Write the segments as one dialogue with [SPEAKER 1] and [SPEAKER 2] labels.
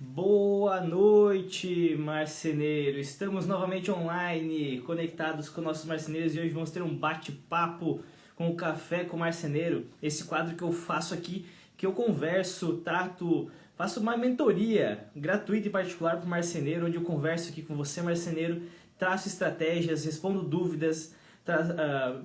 [SPEAKER 1] Boa noite, marceneiro! Estamos novamente online, conectados com nossos marceneiros e hoje vamos ter um bate-papo com o Café com o Marceneiro. Esse quadro que eu faço aqui, que eu converso, faço uma mentoria gratuita e particular para o marceneiro, onde eu converso aqui com você, marceneiro, traço estratégias, respondo dúvidas,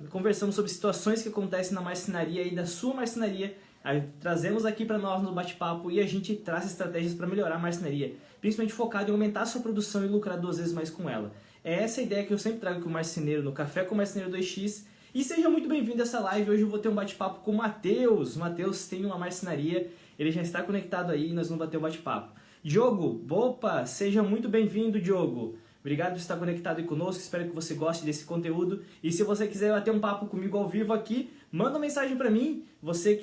[SPEAKER 1] conversamos sobre situações que acontecem na marcenaria e da sua marcenaria. Aí, trazemos aqui para nós no bate-papo e a gente traz estratégias para melhorar a marcenaria, principalmente focado em aumentar a sua produção e lucrar 2 vezes mais com ela. É essa a ideia que eu sempre trago com o marceneiro no Café com o Marceneiro 2x. E seja muito bem-vindo a essa live. Hoje eu vou ter um bate-papo com o Matheus. O Matheus tem uma marcenaria, ele já está conectado aí e nós vamos bater um bate-papo. Diogo, opa, seja muito bem-vindo, Diogo. Obrigado por estar conectado aí conosco, espero que você goste desse conteúdo. E se você quiser bater um papo comigo ao vivo aqui, manda uma mensagem para mim. Você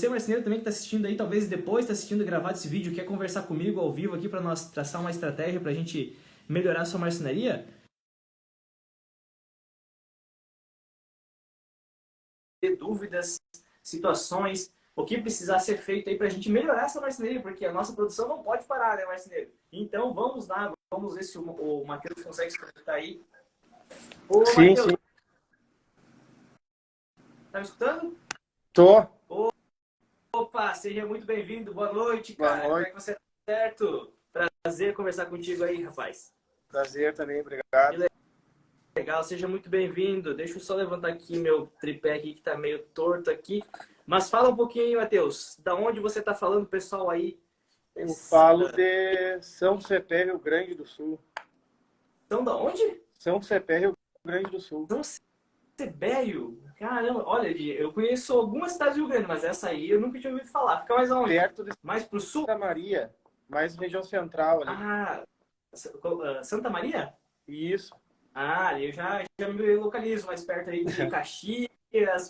[SPEAKER 1] marceneiro também que está assistindo aí, talvez depois está assistindo gravado esse vídeo, quer conversar comigo ao vivo aqui para nós traçar uma estratégia para a gente melhorar a sua marcenaria? Ter dúvidas, situações, o que precisar ser feito aí para a gente melhorar essa marcenaria, porque a nossa produção não pode parar, né, marceneiro? Então vamos lá, vamos ver se o Matheus consegue se conectar aí. Ô,
[SPEAKER 2] Sim,
[SPEAKER 1] Matheus,
[SPEAKER 2] sim.
[SPEAKER 1] tá me escutando?
[SPEAKER 2] Tô.
[SPEAKER 1] Opa, seja muito bem-vindo, boa noite,
[SPEAKER 2] Boa
[SPEAKER 1] cara. Como é
[SPEAKER 2] noite.
[SPEAKER 1] que você tá? Certo? Prazer conversar contigo aí, rapaz.
[SPEAKER 2] Prazer também, obrigado.
[SPEAKER 1] Legal, seja muito bem-vindo. Deixa eu só levantar aqui meu tripé aqui que tá meio torto aqui. Mas fala um pouquinho aí, Matheus. Da onde você tá falando, pessoal aí?
[SPEAKER 2] Eu falo de São Cepé, Rio Grande do Sul.
[SPEAKER 1] São da onde?
[SPEAKER 2] São Cepé, Rio Grande do Sul.
[SPEAKER 1] São Sebério. Caramba, olha, eu conheço algumas cidades do Rio Grande, mas essa aí eu nunca tinha ouvido falar. Fica mais aonde?
[SPEAKER 2] Perto de
[SPEAKER 1] Mais pro sul?
[SPEAKER 2] Santa Maria, mais região central ali.
[SPEAKER 1] Ah, Santa Maria?
[SPEAKER 2] Isso.
[SPEAKER 1] Ah, eu já me localizo mais perto ali de Caxias,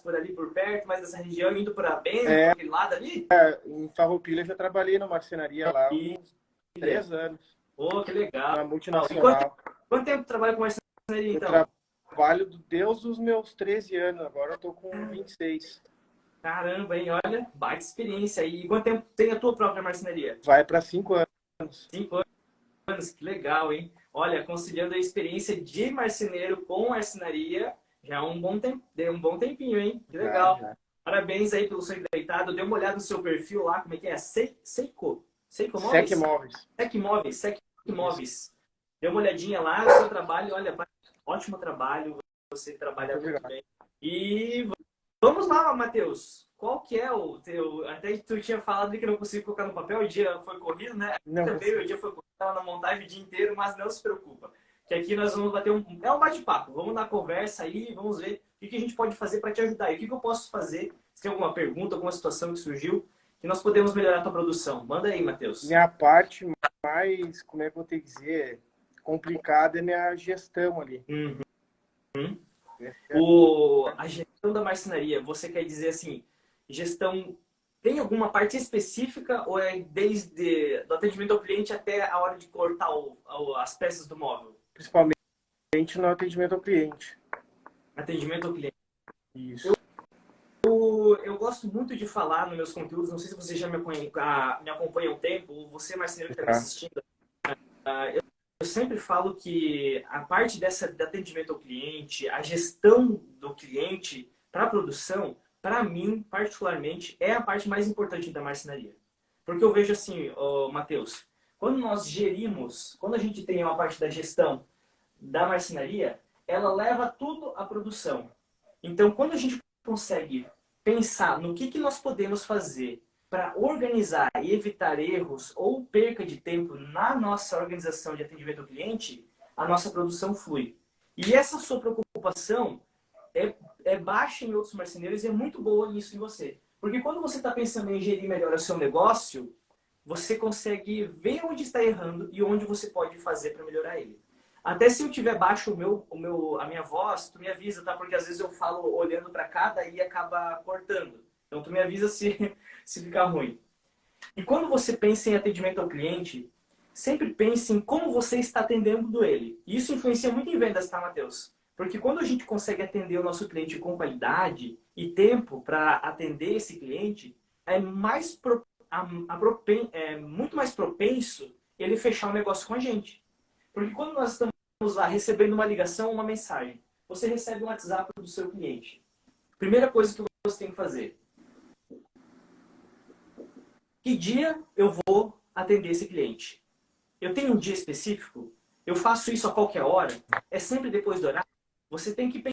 [SPEAKER 1] por ali por perto, mais dessa região, indo para Bento, por aquele lado ali.
[SPEAKER 2] Em Farroupilha já trabalhei na marcenaria lá há
[SPEAKER 1] E,
[SPEAKER 2] uns 3 anos.
[SPEAKER 1] oh, que legal.
[SPEAKER 2] Uma
[SPEAKER 1] E
[SPEAKER 2] multinacional.
[SPEAKER 1] quanto tempo trabalha com marcenaria,
[SPEAKER 2] Eu
[SPEAKER 1] então?
[SPEAKER 2] trabalho desde os meus 13 anos, agora eu tô com 26.
[SPEAKER 1] Caramba, hein? Olha, baita experiência aí. E quanto tempo tem a tua própria marcenaria?
[SPEAKER 2] Vai para 5 anos.
[SPEAKER 1] 5 anos, que legal, hein? Olha, conciliando a experiência de marceneiro com marcenaria, já é um bom tempo, deu um bom tempinho, hein? Que legal.
[SPEAKER 2] Já.
[SPEAKER 1] Parabéns aí pelo seu empreitado. Dê uma olhada no seu perfil lá, como é que é? Seiko
[SPEAKER 2] Sec
[SPEAKER 1] Móveis?
[SPEAKER 2] Móveis.
[SPEAKER 1] Sec Móveis. Dê uma olhadinha lá no seu trabalho. Olha, ótimo trabalho. Você trabalha muito bem. E vamos lá, Matheus. Qual que é o teu... Até tu tinha falado que não conseguiu colocar no papel, o dia foi corrido, né?
[SPEAKER 2] Não,
[SPEAKER 1] Também o dia foi corrido, estava na montagem o dia inteiro, mas não se preocupa. Que aqui nós vamos bater é um bate-papo. Vamos dar conversa aí, vamos ver o que a gente pode fazer para te ajudar. E o que eu posso fazer? Se tem alguma pergunta, alguma situação que surgiu, que nós podemos melhorar a tua produção. Manda aí, Matheus.
[SPEAKER 2] Minha parte mais, como é que eu vou ter que dizer, complicada é minha gestão ali.
[SPEAKER 1] A gestão da marcenaria, você quer dizer assim, gestão tem alguma parte específica ou é desde do atendimento ao cliente até a hora de cortar as peças do móvel?
[SPEAKER 2] Principalmente no atendimento ao cliente.
[SPEAKER 1] Atendimento ao cliente.
[SPEAKER 2] Isso.
[SPEAKER 1] Eu gosto muito de falar nos meus conteúdos, não sei se você já me acompanha há um tempo, ou você, marceneiro, que está me assistindo. Eu sempre falo que a parte de atendimento ao cliente, a gestão do cliente para a produção, para mim, particularmente, é a parte mais importante da marcenaria. Porque eu vejo assim, Matheus, quando a gente tem uma parte da gestão da marcenaria, ela leva tudo à produção. Então, quando a gente consegue pensar no que nós podemos fazer para organizar e evitar erros ou perca de tempo na nossa organização de atendimento ao cliente, a nossa produção flui. E essa sua preocupação é baixa em outros marceneiros e é muito boa nisso em você. Porque quando você está pensando em gerir melhor o seu negócio, você consegue ver onde está errando e onde você pode fazer para melhorar ele. Até se eu tiver baixo a minha voz, tu me avisa, tá? Porque às vezes eu falo olhando para cá e acaba cortando. Então tu me avisa se ficar ruim. E quando você pensa em atendimento ao cliente, sempre pense em como você está atendendo ele. E isso influencia muito em vendas, tá, Matheus? Porque quando a gente consegue atender o nosso cliente com qualidade e tempo para atender esse cliente, é mais é muito mais propenso ele fechar o negócio com a gente. Porque quando nós estamos lá recebendo uma ligação, uma mensagem, você recebe um WhatsApp do seu cliente. Primeira coisa que você tem que fazer: que dia eu vou atender esse cliente? Eu tenho um dia específico? Eu faço isso a qualquer hora? É sempre depois do horário? Você tem que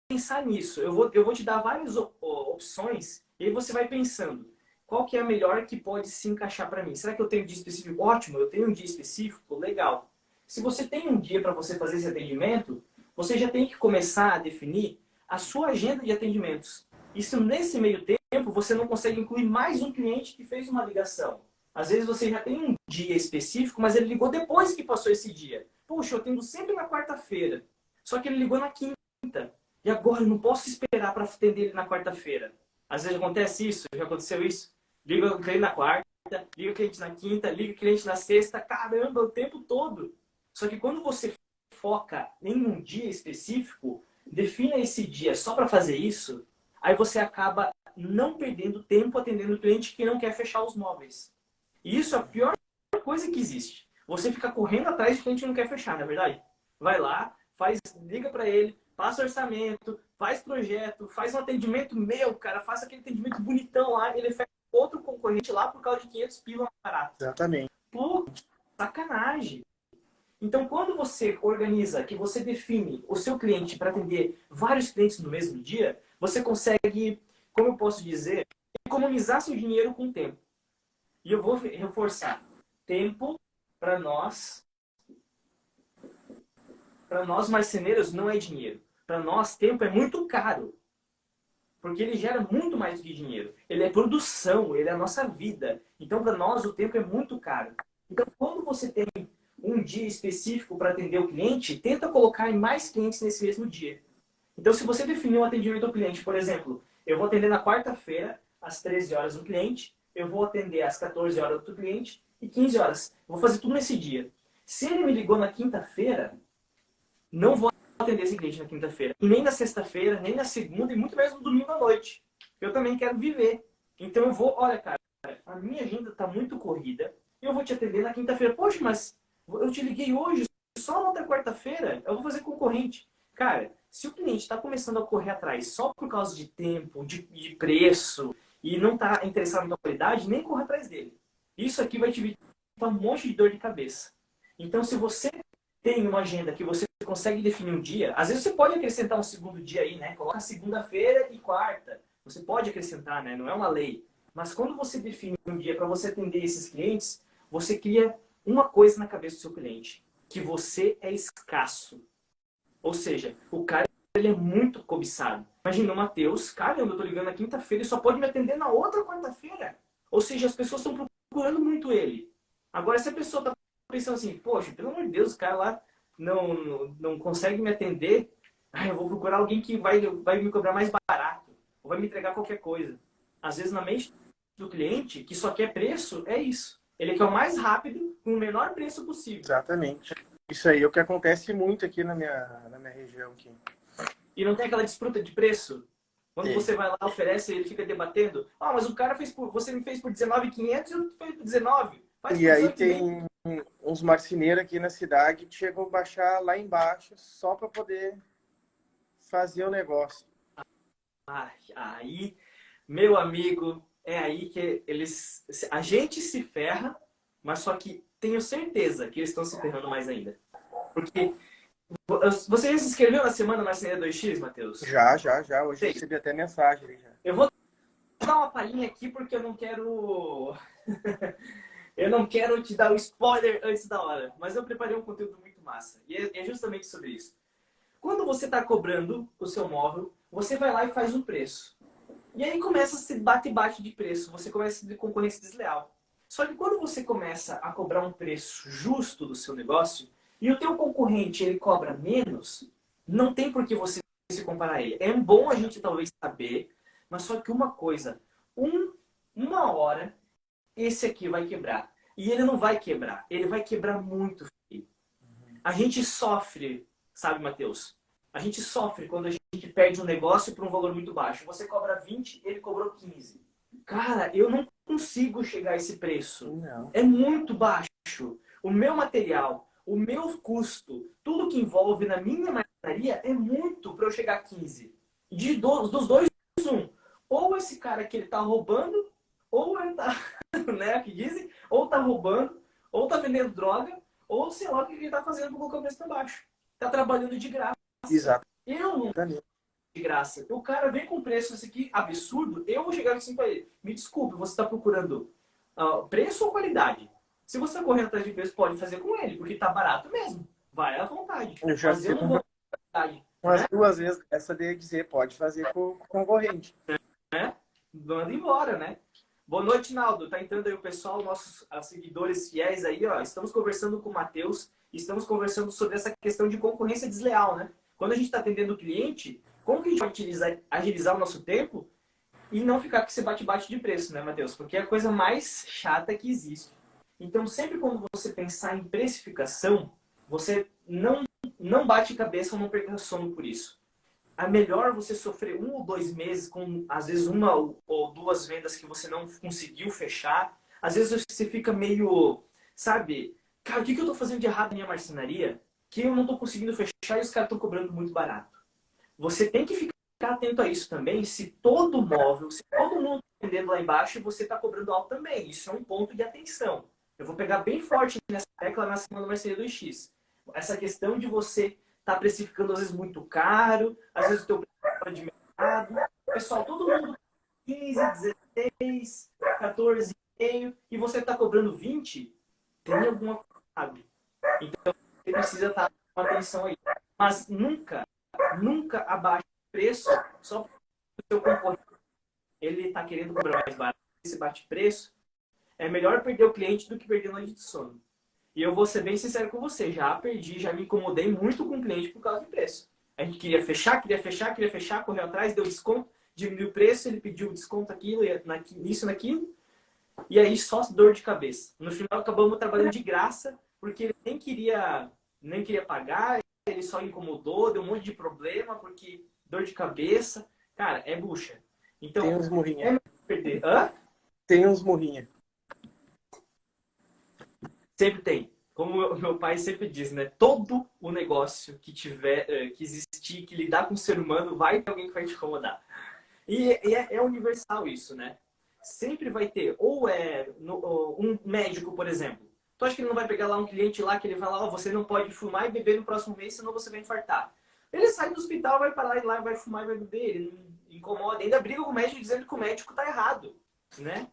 [SPEAKER 1] pensar nisso. Eu vou te dar várias opções e aí você vai pensando qual que é a melhor que pode se encaixar para mim. Será que eu tenho um dia específico? Ótimo, eu tenho um dia específico? Legal. Se você tem um dia para você fazer esse atendimento, você já tem que começar a definir a sua agenda de atendimentos. Isso nesse meio tempo você não consegue incluir mais um cliente que fez uma ligação. Às vezes você já tem um dia específico, mas ele ligou depois que passou esse dia. Puxa, eu atendo sempre na quarta-feira. Só que ele ligou na quinta. E agora eu não posso esperar para atender ele na quarta-feira. Às vezes acontece isso, já aconteceu isso. Liga o cliente na quarta, liga o cliente na quinta, liga o cliente na sexta. Caramba, o tempo todo. Só que quando você foca em um dia específico, defina esse dia só para fazer isso, aí você acaba não perdendo tempo atendendo o cliente que não quer fechar os móveis. E isso é a pior coisa que existe. Você fica correndo atrás de cliente que não quer fechar, não é verdade? Vai lá, liga para ele, passa orçamento, faz projeto, faz um atendimento meu, cara, faça aquele atendimento bonitão lá, ele fecha outro concorrente lá por causa de 500 pila mais barato.
[SPEAKER 2] Exatamente.
[SPEAKER 1] Pô, sacanagem. Então, quando você organiza, que você define o seu cliente para atender vários clientes no mesmo dia, você consegue, como eu posso dizer, economizar seu dinheiro com tempo. E eu vou reforçar. Tempo, para nós marceneiros, não é dinheiro. Para nós, tempo é muito caro. Porque ele gera muito mais do que dinheiro. Ele é produção, ele é a nossa vida. Então, para nós, o tempo é muito caro. Então, quando você tem um dia específico para atender o cliente, tenta colocar mais clientes nesse mesmo dia. Então, se você definir um atendimento ao cliente, por exemplo, eu vou atender na quarta-feira, às 13 horas um cliente, eu vou atender às 14 horas outro cliente e 15 horas. Eu vou fazer tudo nesse dia. Se ele me ligou na quinta-feira, não vou atender esse cliente na quinta-feira. E nem na sexta-feira, nem na segunda e muito menos no domingo à noite. Eu também quero viver. Então eu vou, olha, cara, a minha agenda está muito corrida. Eu vou te atender na quinta-feira. Poxa, mas eu te liguei hoje, só na outra quarta-feira, eu vou fazer concorrente. Cara, se o cliente está começando a correr atrás só por causa de tempo, de preço, e não está interessado na qualidade, nem corra atrás dele. Isso aqui vai te evitar um monte de dor de cabeça. Então, se você tem uma agenda que você consegue definir um dia, às vezes você pode acrescentar um segundo dia aí, né? Coloca segunda-feira e quarta. Você pode acrescentar, né? Não é uma lei. Mas quando você define um dia para você atender esses clientes, você cria uma coisa na cabeça do seu cliente, que você é escasso. Ou seja, o cara ele é muito cobiçado. Imagina o Matheus, caramba, eu tô ligando na quinta-feira e só pode me atender na outra quarta-feira. Ou seja, as pessoas estão procurando muito ele. Agora, se a pessoa tá pensando assim, poxa, pelo amor de Deus, o cara lá não consegue me atender, eu vou procurar alguém que vai me cobrar mais barato, ou vai me entregar qualquer coisa. Às vezes, na mente do cliente, que só quer preço, é isso. Ele quer o mais rápido, com o menor preço possível.
[SPEAKER 2] Exatamente. Isso aí é o que acontece muito aqui na minha região. Aqui.
[SPEAKER 1] E não tem aquela disputa de preço? Quando você vai lá, oferece, ele fica debatendo. Ah, mas o cara você me fez por 19.500 e eu fiz por 19. Faz
[SPEAKER 2] E
[SPEAKER 1] por
[SPEAKER 2] aí
[SPEAKER 1] 18
[SPEAKER 2] tem uns marceneiros aqui na cidade que chegam a baixar lá embaixo só para poder fazer o negócio.
[SPEAKER 1] Aí, meu amigo, é aí que a gente se ferra, mas só que tenho certeza que eles estão se ferrando mais ainda. Porque você já se inscreveu na Semana Marceneira 2X, Matheus?
[SPEAKER 2] Já. Hoje eu recebi até mensagem ali já.
[SPEAKER 1] Eu vou dar uma palhinha aqui porque eu não quero... eu não quero te dar o spoiler antes da hora. Mas eu preparei um conteúdo muito massa. E é justamente sobre isso. Quando você está cobrando o seu móvel, você vai lá e faz um preço. E aí começa a se bate-bate de preço. Você começa de concorrência desleal. Só que quando você começa a cobrar um preço justo do seu negócio, e o teu concorrente ele cobra menos, não tem por que você se comparar a ele. É bom a gente talvez saber, mas só que uma coisa, uma hora, esse aqui vai quebrar. E ele não vai quebrar. Ele vai quebrar muito. Filho. A gente sofre, sabe, Matheus? A gente sofre quando a gente perde um negócio por um valor muito baixo. Você cobra 20, ele cobrou 15. Cara, eu não consigo chegar a esse preço.
[SPEAKER 2] Não.
[SPEAKER 1] É muito baixo. O meu material, o meu custo, tudo que envolve na minha marcenaria é muito para eu chegar a 15. Dos dois, um. Ou esse cara que ele tá roubando, ou ele tá, né, que dizem, ou tá roubando, ou tá vendendo droga, ou sei lá o que ele tá fazendo para colocar o preço para baixo. Tá trabalhando de graça.
[SPEAKER 2] Exatamente.
[SPEAKER 1] Eu não de graça. O cara vem com preço esse aqui absurdo, eu vou chegar assim para ele. Me desculpe, você está procurando preço ou qualidade? Se você está correndo atrás de preço, pode fazer com ele, porque está barato mesmo. Vai à vontade.
[SPEAKER 2] Eu já
[SPEAKER 1] Mas eu não vou qualidade,
[SPEAKER 2] umas
[SPEAKER 1] né?
[SPEAKER 2] 2 vezes essa de dizer, pode fazer com o concorrente.
[SPEAKER 1] Né? Manda embora, né? Boa noite, Naldo. Tá entrando aí o pessoal, nossos seguidores fiéis aí, ó. Estamos conversando com o Matheus, estamos conversando sobre essa questão de concorrência desleal, né? Quando a gente está atendendo o cliente, como que a gente vai agilizar o nosso tempo e não ficar com esse bate-bate de preço, né, Matheus? Porque é a coisa mais chata que existe. Então, sempre quando você pensar em precificação, você não bate cabeça ou não perca sono por isso. É melhor você sofrer 1 ou 2 meses com, às vezes, 1 ou 2 vendas que você não conseguiu fechar. Às vezes você fica meio, sabe? Cara, o que eu tô fazendo de errado na minha marcenaria? Que eu não tô conseguindo fechar e os caras estão cobrando muito barato. Você tem que ficar atento a isso também, se todo móvel, se todo mundo está vendendo lá embaixo e você está cobrando alto também. Isso é um ponto de atenção. Eu vou pegar bem forte nessa tecla na semana Marcenaria 2X. Essa questão de você estar precificando às vezes muito caro, às vezes o teu preço é fora de mercado. Pessoal, todo mundo 15, 16, 14,5 e você está cobrando 20, tem alguma coisa. Então, você precisa estar com atenção aí. Mas nunca abaixe o preço só porque o seu concorrente ele está querendo cobrar mais barato. Esse bate-preço, é melhor perder o cliente do que perder a noite de sono. E eu vou ser bem sincero com você, já me incomodei muito com o cliente por causa do preço. A gente queria fechar, correu atrás, deu desconto, diminuiu o preço, ele pediu desconto aquilo, isso, naquilo, e aí só dor de cabeça. No final acabamos trabalhando de graça, porque ele nem queria pagar, ele só incomodou, deu um monte de problema, porque dor de cabeça, cara, é bucha. Então,
[SPEAKER 2] Tem uns murrinha.
[SPEAKER 1] é perder. Hã?
[SPEAKER 2] Tem uns murrinha.
[SPEAKER 1] Sempre tem. Como o meu pai sempre diz, né? Todo o negócio que tiver, que existir, que lidar com o ser humano, vai ter alguém que vai te incomodar. E é universal isso, né? Sempre vai ter. Ou um médico, por exemplo. Tu acha que ele não vai pegar lá um cliente lá que ele vai lá, você não pode fumar e beber no próximo mês, senão você vai infartar. Ele sai do hospital, vai parar lá, vai fumar e vai beber. Ele não incomoda. Ainda briga com o médico dizendo que o médico tá errado, né?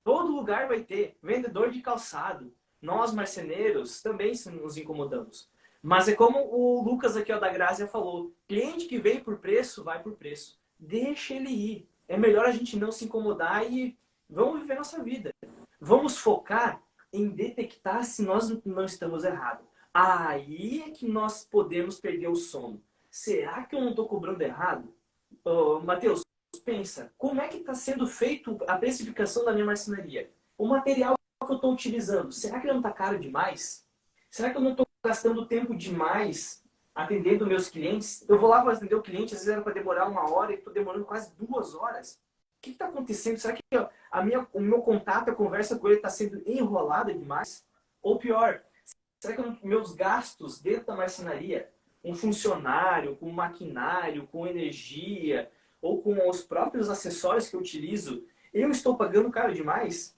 [SPEAKER 1] Todo lugar vai ter. Vendedor de calçado. Nós, marceneiros, também nos incomodamos. Mas é como o Lucas aqui ó, da Grácia falou. Cliente que vem por preço, vai por preço. Deixa ele ir. É melhor a gente não se incomodar e vamos viver nossa vida. Vamos focar em detectar se nós não estamos errados. Aí é que nós podemos perder o sono. Será que eu não estou cobrando errado? Matheus, pensa, como é que está sendo feito a precificação da minha marcenaria? O material que eu estou utilizando, será que ele não está caro demais? Será que eu não estou gastando tempo demais atendendo meus clientes? Eu vou lá para atender o cliente, às vezes era para demorar 1 hora e estou demorando quase 2 horas. O que está acontecendo? Será que o meu contato, a conversa com ele está sendo enrolada demais? Ou pior, será que meus gastos dentro da marcenaria, um funcionário, com maquinário, com energia, ou com os próprios acessórios que eu utilizo, eu estou pagando caro demais?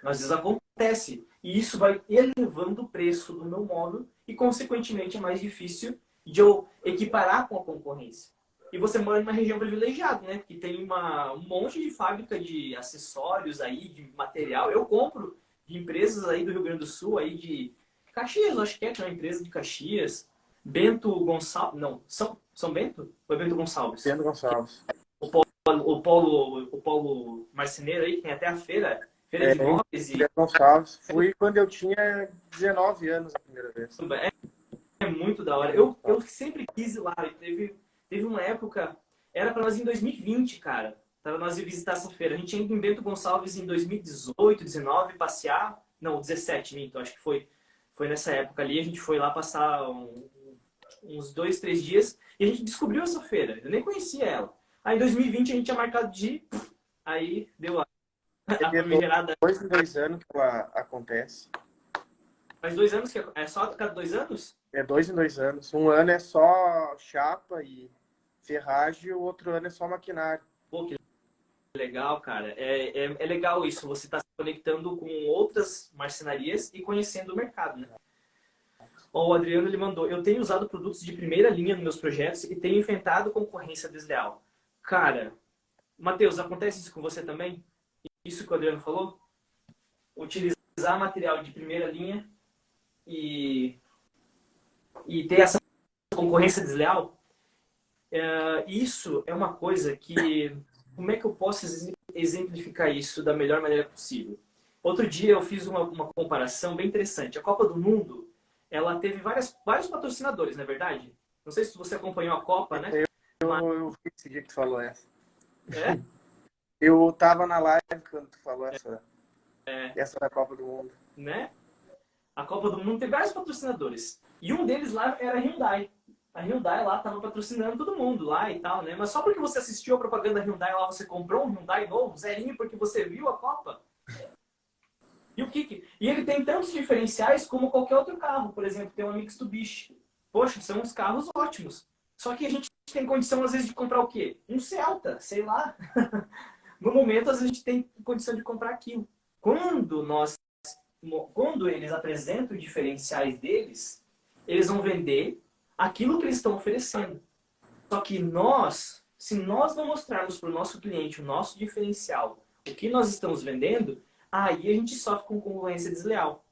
[SPEAKER 1] Às vezes acontece. E isso vai elevando o preço do meu móvel e, consequentemente, é mais difícil de eu equiparar com a concorrência. E você mora em uma região privilegiada, né? Que tem um monte de fábrica de acessórios aí, de material. Eu compro de empresas aí do Rio Grande do Sul, aí de Caxias, acho que é uma empresa de Caxias. Bento Gonçalves. Não, São Bento? Ou é Bento Gonçalves?
[SPEAKER 2] Bento Gonçalves.
[SPEAKER 1] O polo marceneiro aí, que tem até a feira de móveis.
[SPEAKER 2] Bento Gonçalves. Fui quando eu tinha 19 anos a primeira vez.
[SPEAKER 1] É muito da hora. Eu sempre quis ir lá. Teve uma época, era para nós ir em 2020, cara. Para nós ir visitar essa feira. A gente ia em Bento Gonçalves em 2018, 19, passear. Não, 17, então acho que foi nessa época ali. A gente foi lá passar uns 2, 3 dias e a gente descobriu essa feira. Eu nem conhecia ela. Aí em 2020 a gente tinha marcado de ir, Aí deu
[SPEAKER 2] É
[SPEAKER 1] a
[SPEAKER 2] de
[SPEAKER 1] famigerada.
[SPEAKER 2] 2 em 2 anos que ela acontece.
[SPEAKER 1] Faz 2 anos que é só a cada 2 anos?
[SPEAKER 2] É 2 em 2 anos. Um ano é só chapa e ferragem, e o outro ano é só maquinário.
[SPEAKER 1] Pô, que legal, cara. É legal isso. Você está se conectando com outras marcenarias e conhecendo o mercado, né? Ó, o Adriano ele mandou: eu tenho usado produtos de primeira linha nos meus projetos e tenho enfrentado concorrência desleal. Cara, Matheus, acontece isso com você também? Isso que o Adriano falou? Utilizar material de primeira linha e, e ter essa concorrência desleal? Isso é uma coisa que... Como é que eu posso exemplificar isso da melhor maneira possível? Outro dia eu fiz uma comparação bem interessante. A Copa do Mundo, ela teve vários patrocinadores, não é verdade? Não sei se você acompanhou a Copa, né?
[SPEAKER 2] Eu vi esse dia que tu falou essa.
[SPEAKER 1] É?
[SPEAKER 2] Eu tava na live quando tu falou essa da Copa do Mundo.
[SPEAKER 1] Né? A Copa do Mundo teve vários patrocinadores. E um deles lá era a Hyundai. A Hyundai lá estava patrocinando todo mundo lá e tal, né? Mas só porque você assistiu a propaganda da Hyundai lá, você comprou um Hyundai novo, zerinho, porque você viu a Copa? E o que? E ele tem tantos diferenciais como qualquer outro carro. Por exemplo, tem uma Mitsubishi. Poxa, são uns carros ótimos. Só que a gente tem condição, às vezes, de comprar o quê? Um Celta, sei lá. No momento, às vezes, a gente tem condição de comprar aquilo. Quando eles apresentam os diferenciais deles, eles vão vender aquilo que eles estão oferecendo. Só que se nós não mostrarmos para o nosso cliente o nosso diferencial, o que nós estamos vendendo, aí a gente sofre com concorrência desleal.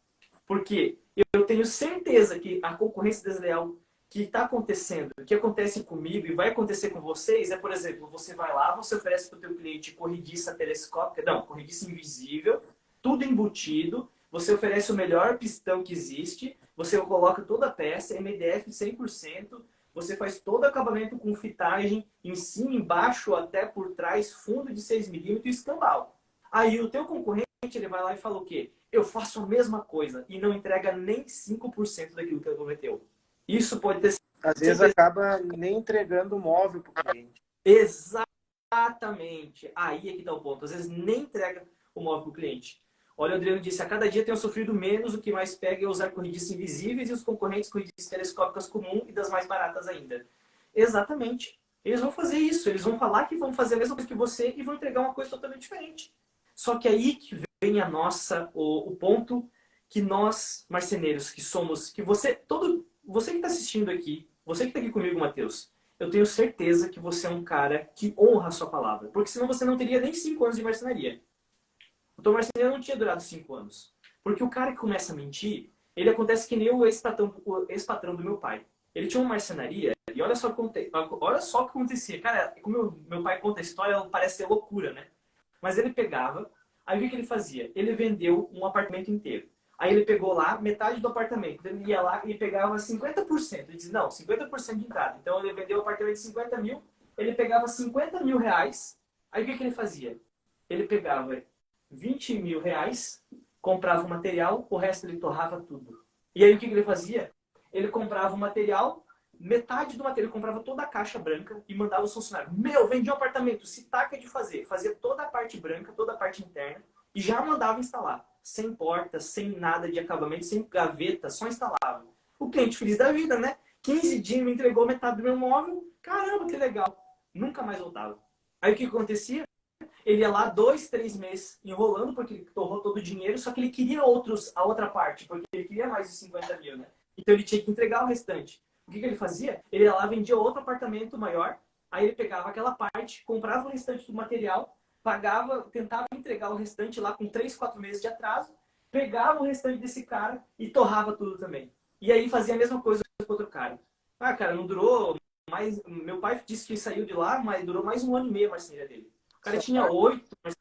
[SPEAKER 1] Porque eu tenho certeza que a concorrência desleal que está acontecendo, que acontece comigo e vai acontecer com vocês, é, por exemplo, você vai lá, você oferece para o teu cliente corrediça telescópica, não, corrediça invisível, tudo embutido, você oferece o melhor pistão que existe, você coloca toda a peça, MDF 100%, você faz todo o acabamento com fitagem em cima, embaixo, até por trás, fundo de 6 milímetros e escambau. Aí o teu concorrente ele vai lá e fala o quê? Eu faço a mesma coisa e não entrega nem 5% daquilo que ele prometeu. Isso pode ter
[SPEAKER 2] Às vezes
[SPEAKER 1] certeza.
[SPEAKER 2] acaba nem entregando o móvel para o cliente.
[SPEAKER 1] Exatamente. Aí é que está o ponto. Às vezes nem entrega o móvel para o cliente. Olha, o Adriano disse: a cada dia tenho sofrido menos, o que mais pega é usar corrediças invisíveis e os concorrentes corrediças telescópicas comum e das mais baratas ainda. Exatamente. Eles vão fazer isso. Eles vão falar que vão fazer a mesma coisa que você e vão entregar uma coisa totalmente diferente. Só que aí que vem o ponto que nós, marceneiros, que somos, que você que está assistindo aqui, você que está aqui comigo, Matheus, eu tenho certeza que você é um cara que honra a sua palavra. Porque senão você não teria nem 5 anos de marcenaria. O teu marceneiro não tinha durado 5 anos. Porque o cara que começa a mentir, ele acontece que nem o ex-patrão do meu pai. Ele tinha uma marcenaria e olha só o que acontecia. Cara, como meu pai conta a história, parece ser loucura, né? Mas ele pegava, aí o que ele fazia? Ele vendeu um apartamento inteiro. Aí ele pegou lá metade do apartamento. Ele ia lá e pegava 50%. Ele dizia, não, 50% de entrada. Então ele vendeu o apartamento de 50 mil, ele pegava 50 mil reais. Aí o que ele fazia? Ele pegava 20 mil reais, comprava o material, o resto ele torrava tudo. E aí o que ele fazia? Ele comprava o material, metade do material, ele comprava toda a caixa branca e mandava os funcionários. Vendi um apartamento, se taca de fazer. Fazia toda a parte branca, toda a parte interna e já mandava instalar. Sem porta, sem nada de acabamento, sem gaveta, só instalava. O cliente feliz da vida, né? 15 dias me entregou metade do meu móvel. Caramba, que legal. Nunca mais voltava. Aí o que acontecia? Ele ia lá 2, 3 meses enrolando, porque ele torrou todo o dinheiro, só que ele queria a outra parte, porque ele queria mais de 50 mil, né? Então ele tinha que entregar o restante. O que ele fazia? Ele ia lá, vendia outro apartamento maior, aí ele pegava aquela parte, comprava o restante do material, pagava, tentava entregar o restante lá com 3, 4 meses de atraso, pegava o restante desse cara e torrava tudo também. E aí fazia a mesma coisa com outro cara. Ah, cara, não durou mais... Meu pai disse que saiu de lá, mas durou mais 1 ano e meio a marcenaria dele. O cara tinha 8, mas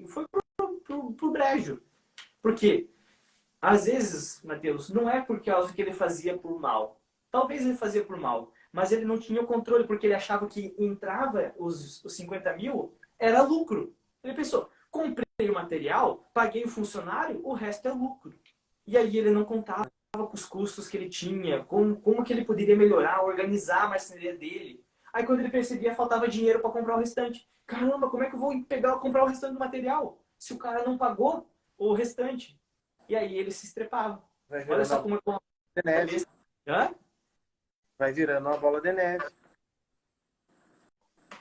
[SPEAKER 1] foi pro brejo. Por quê? Às vezes, Matheus, não é por causa que ele fazia por mal. Talvez ele fazia por mal, mas ele não tinha o controle, porque ele achava que entrava os 50 mil, era lucro. Ele pensou, comprei o material, paguei o funcionário, o resto é lucro. E aí ele não contava com os custos que ele tinha, como que ele poderia melhorar, organizar a marcenaria dele. Aí quando ele percebia, faltava dinheiro para comprar o restante. Caramba, como é que eu vou comprar o restante do material se o cara não pagou o restante? E aí ele se estrepava.
[SPEAKER 2] Vai
[SPEAKER 1] Olha
[SPEAKER 2] virando
[SPEAKER 1] só
[SPEAKER 2] uma
[SPEAKER 1] como é
[SPEAKER 2] bola de
[SPEAKER 1] a
[SPEAKER 2] neve.
[SPEAKER 1] cabeça. Hã?
[SPEAKER 2] Vai virando uma bola de neve.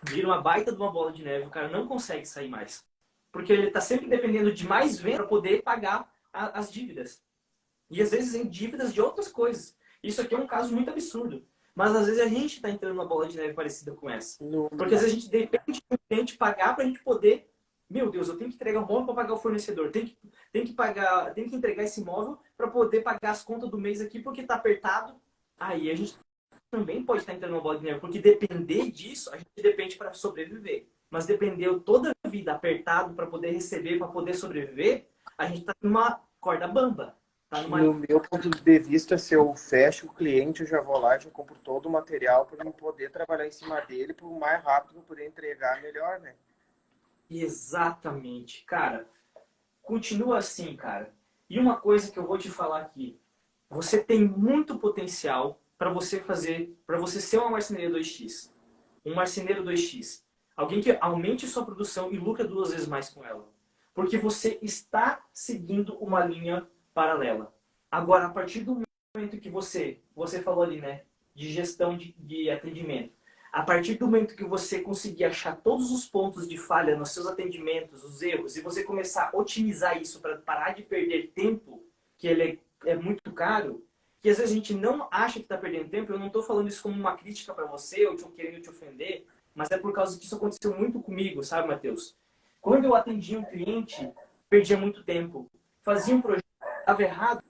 [SPEAKER 1] Vira uma baita de uma bola de neve. O cara não consegue sair mais. Porque ele está sempre dependendo de mais venda para poder pagar as dívidas. E às vezes em dívidas de outras coisas. Isso aqui é um caso muito absurdo. Mas às vezes a gente está entrando numa bola de neve parecida com essa. Porque às vezes a gente depende do cliente pagar para a gente poder. Meu Deus, eu tenho que entregar um móvel para pagar o fornecedor. Tenho que entregar esse móvel para poder pagar as contas do mês aqui porque está apertado. Aí a gente também pode estar entrando numa bola de neve. Porque depender disso, a gente depende para sobreviver. Mas depender toda a vida apertado para poder receber, para poder sobreviver, a gente está numa corda bamba. Tá numa...
[SPEAKER 2] No meu ponto de vista, se eu fecho o cliente, eu já vou lá e já compro todo o material para eu poder trabalhar em cima dele para o mais rápido eu poder entregar melhor, né?
[SPEAKER 1] Exatamente. Cara, continua assim, cara. E uma coisa que eu vou te falar aqui. Você tem muito potencial para você ser uma marcenaria 2x. Um marceneiro 2x. Alguém que aumente sua produção e lucra 2 vezes mais com ela. Porque você está seguindo uma linha paralela. Agora, a partir do momento que você falou ali, né, de gestão de atendimento, a partir do momento que você conseguir achar todos os pontos de falha nos seus atendimentos, os erros, e você começar a otimizar isso para parar de perder tempo, que ele é muito caro, que às vezes a gente não acha que está perdendo tempo, eu não estou falando isso como uma crítica para você, ou querendo te ofender, mas é por causa que isso aconteceu muito comigo, sabe, Matheus? Quando eu atendia um cliente, perdia muito tempo. Fazia um projeto, estava errado,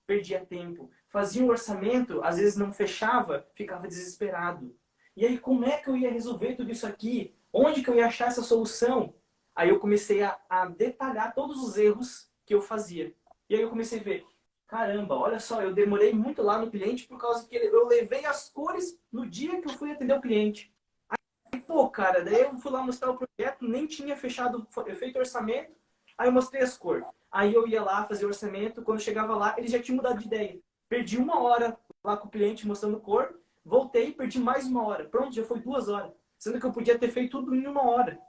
[SPEAKER 1] perdia tempo. Fazia um orçamento, às vezes não fechava, ficava desesperado. E aí, como é que eu ia resolver tudo isso aqui? Onde que eu ia achar essa solução? Aí eu comecei a detalhar todos os erros que eu fazia. E aí eu comecei a ver, caramba, olha só, eu demorei muito lá no cliente por causa que eu levei as cores no dia que eu fui atender o cliente. Aí, pô, cara, daí eu fui lá mostrar o projeto, nem tinha fechado, feito orçamento, aí eu mostrei as cores. Aí eu ia lá fazer o orçamento, quando chegava lá, ele já tinha mudado de ideia. Perdi 1 hora lá com o cliente mostrando cor, voltei, perdi mais 1 hora. Pronto, já foi 2 horas. Sendo que eu podia ter feito tudo em 1 hora.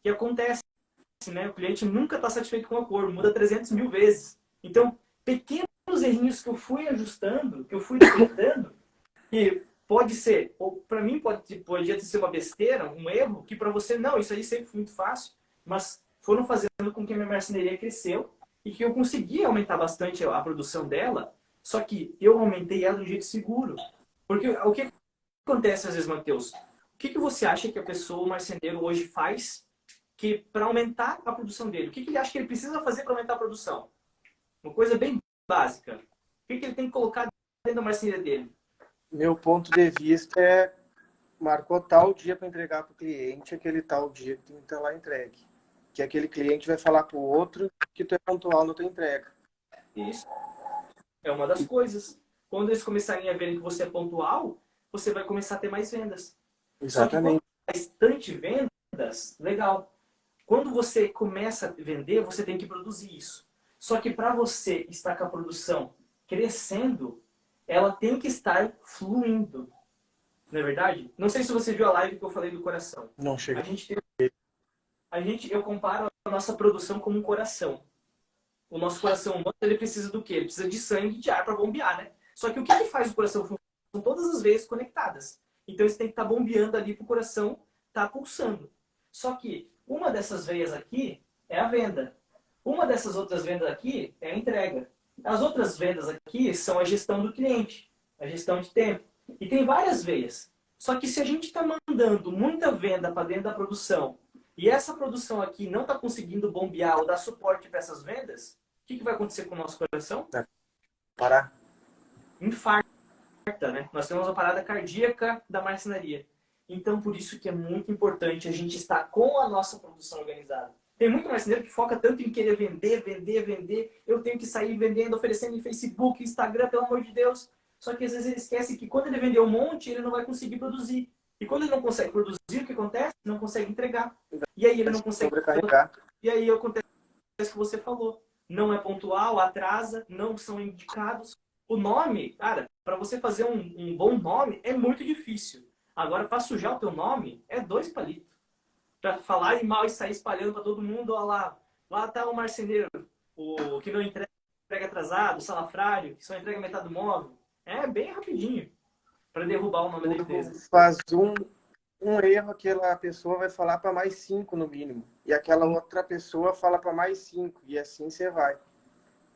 [SPEAKER 1] Que acontece, né? O cliente nunca está satisfeito com a cor, muda 300 mil vezes. Então, pequenos errinhos que eu fui ajustando, que eu fui detectando, que pode ser, ou para mim podia ser uma besteira, um erro, que para você, não, isso aí sempre foi muito fácil, mas foram fazendo com que a minha marcenaria cresceu e que eu consegui aumentar bastante a produção dela, só que eu aumentei ela de um jeito seguro. Porque o que acontece às vezes, Matheus? O que você acha que a pessoa, o marceneiro, hoje faz que para aumentar a produção dele? O que ele acha que ele precisa fazer para aumentar a produção? Uma coisa bem básica. O que ele tem que colocar dentro da marcenaria dele?
[SPEAKER 2] Meu ponto de vista é marcou tal dia para entregar para o cliente, aquele tal dia que tem que estar lá entregue. Que aquele cliente vai falar para o outro que tu é pontual na tua entrega.
[SPEAKER 1] Isso é uma das coisas. Quando eles começarem a verem que você é pontual, você vai começar a ter mais vendas. Só que quando
[SPEAKER 2] Exatamente.
[SPEAKER 1] bastante vendas, legal. Quando você começa a vender, você tem que produzir isso. Só que para você estar com a produção crescendo, ela tem que estar fluindo. Não é verdade? Não sei se você viu a live que eu falei do coração.
[SPEAKER 2] Não chega.
[SPEAKER 1] Eu comparo a nossa produção como um coração. O nosso coração humano, ele precisa do quê? Ele precisa de sangue e de ar para bombear, né? Só que o que faz o coração funcionar? São todas as veias conectadas. Então, você tem que estar bombeando ali para o coração estar pulsando. Só que uma dessas veias aqui é a venda. Uma dessas outras vendas aqui é a entrega. As outras vendas aqui são a gestão do cliente, a gestão de tempo. E tem várias veias. Só que se a gente está mandando muita venda para dentro da produção e essa produção aqui não está conseguindo bombear ou dar suporte para essas vendas, o que vai acontecer com o nosso coração?
[SPEAKER 2] Parar.
[SPEAKER 1] Infarta, né? Nós temos uma parada cardíaca da marcenaria. Então, por isso que é muito importante a gente estar com a nossa produção organizada. Tem muito marceneiro que foca tanto em querer vender, vender, vender. Eu tenho que sair vendendo, oferecendo em Facebook, Instagram, pelo amor de Deus. Só que às vezes ele esquece que quando ele vender um monte, ele não vai conseguir produzir. E quando ele não consegue produzir, o que acontece? Não consegue entregar. E aí ele não consegue...
[SPEAKER 2] Sobrecarregar.
[SPEAKER 1] E aí acontece o que você falou. Não é pontual, atrasa, não são indicados. O nome, cara, para você fazer um bom nome é muito difícil. Agora, para sujar o teu nome, é 2 palitos. Para falar mal e sair espalhando para todo mundo, ó lá tá o marceneiro, o que não entrega atrasado, o salafrário, que só entrega metade do móvel. É bem rapidinho para derrubar o nome da empresa.
[SPEAKER 2] Faz um erro, aquela pessoa vai falar para mais 5 no mínimo. E aquela outra pessoa fala para mais 5. E assim você vai.